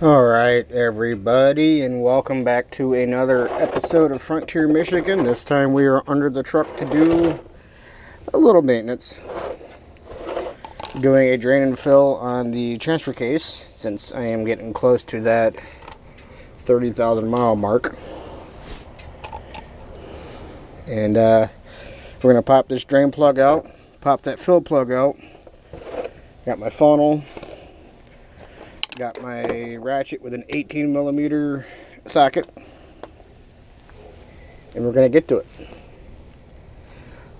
Alright, everybody, and welcome back to another episode of Frontier Michigan. This time we are under the truck to do a little maintenance. Doing a drain and fill on the transfer case, since I am getting close to that 30,000 mile mark. And we're going to pop this drain plug out, pop that fill plug out. Got my funnel. Got my ratchet with an 18mm socket, and we're going to get to it.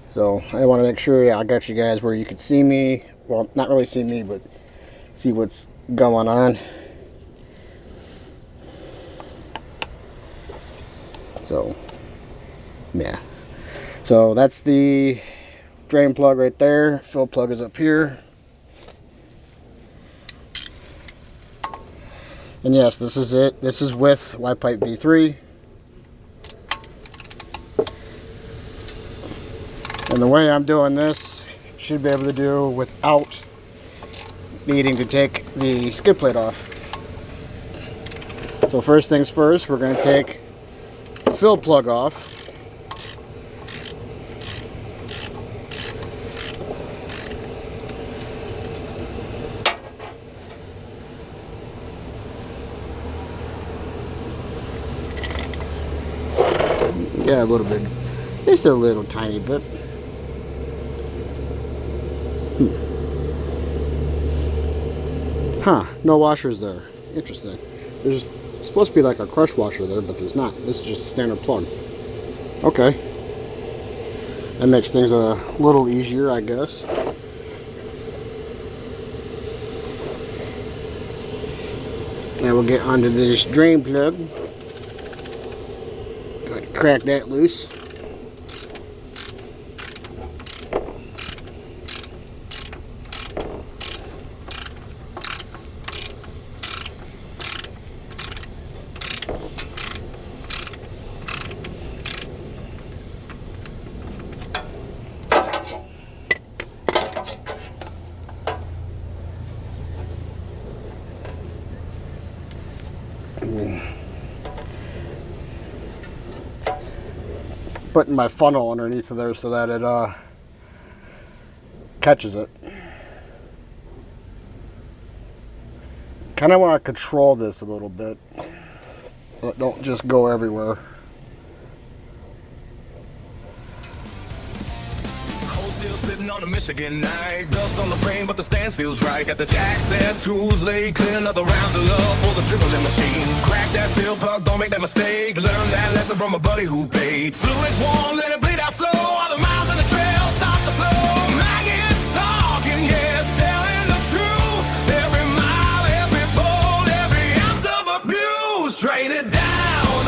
So I want to make sure I got you guys where you can see me. Well, not really see me, but see what's going on. So yeah, so that's the drain plug right there. Fill plug is up here. And yes, this is it. This is with Y-Pipe V3. And the way I'm doing this, should be able to do without needing to take the skid plate off. So first things first, we're going to take the fill plug off. Yeah, a little bit. Just a little tiny bit. Huh, no washers there. Interesting. There's supposed to be like a crush washer there, but there's not. This is just a standard plug. Okay. That makes things a little easier, I guess. Now we'll get onto this drain plug. Crack that loose. Putting my funnel underneath of there so that it catches it. Kind of want to control this a little bit so it don't just go everywhere. Still sitting on a Michigan night, dust on the frame, but the stance feels right. Got the jack set, tools laid, clear another round of love for the dribbling machine. Crack that fill plug, don't make that mistake. Learn that lesson from a buddy who paid. Fluids warm, let it bleed out slow. All the miles in the trail, stop the flow. Maggie's talking, yeah, it's telling the truth. Every mile, every pole, every ounce of abuse. Train it down,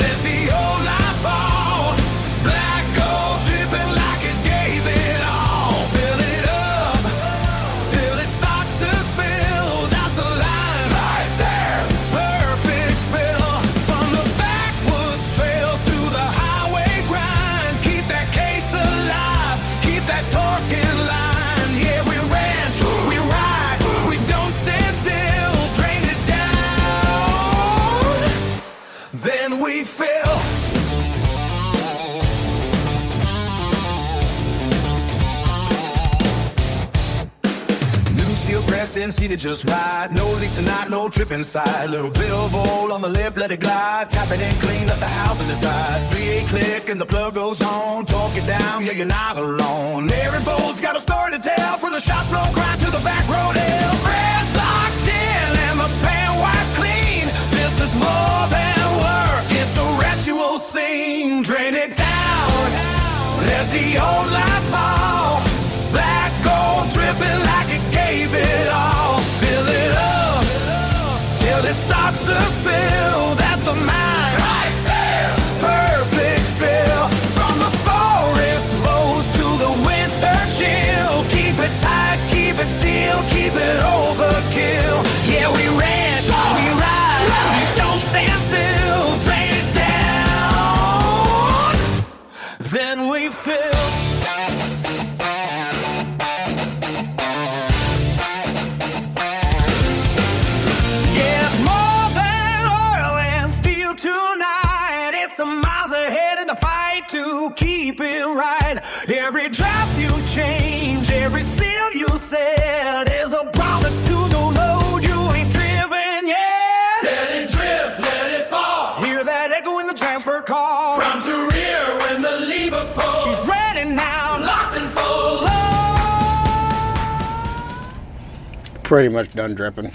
let the old life fall. Black gold dripping like it gave it all. Fill it up till it starts to spill. That's the line right there. Perfect fill. From the backwoods trails to the highway grind. Keep that case alive. Keep that torque in line. Yeah, we ranch, we ride, we don't stand still. Drain it down, then we fill. Pressed in, seated just right. No leaks tonight, no trip inside. Little bit of oil on the lip, let it glide. Tap it in, clean up the house and the side. 3/8 click and the plug goes on. Torque it down, yeah, you're not alone. Every bolt's got a story to tell. From the shop floor grind to the back road hill. Threads locked in and the pan wiped clean. This is more than work, it's a ritual scene. Drain it down, let the old life fall. Black gold dripping like it gave it all. Fill it up till it starts to spill. That's a mine right there. Perfect fill. From the forest roads to the winter chill. Keep it tight, keep it sealed, keep it overkill. Yeah, we ranch, we ride, we don't stand still. Drain it down, then we fill. Yeah, it's more fight to keep it right. Every drop you change, every seal you set is a promise to the load you ain't driven yet. Let it drip, let it fall. Hear that echo in the transfer call. Front to rear when the lever pulls. She's ready now, locked and full. Pretty much done dripping.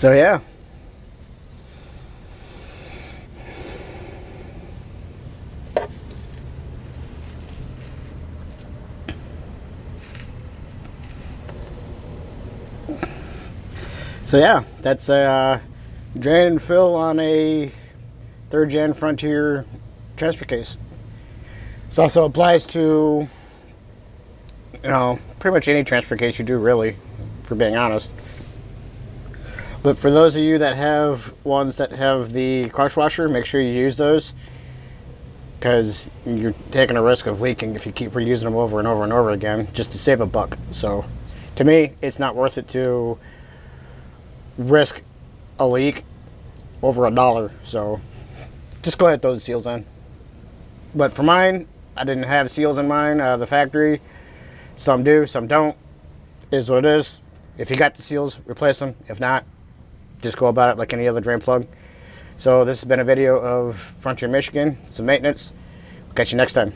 So yeah. So yeah, that's a drain and fill on a 3rd gen Frontier transfer case. This also applies to, you know, pretty much any transfer case you do, really, for being honest. But for those of you that have ones that have the crush washer, make sure you use those, because you're taking a risk of leaking if you keep reusing them over and over and over again just to save a buck. So to me, it's not worth it to risk a leak over $1. So just go ahead and throw the seals on. But for mine, I didn't have seals in mine, the factory. Some do, some don't. Is what it is. If you got the seals, replace them. If not, just go about it like any other drain plug. So this has been a video of Frontier, Michigan. Some maintenance. We'll catch you next time.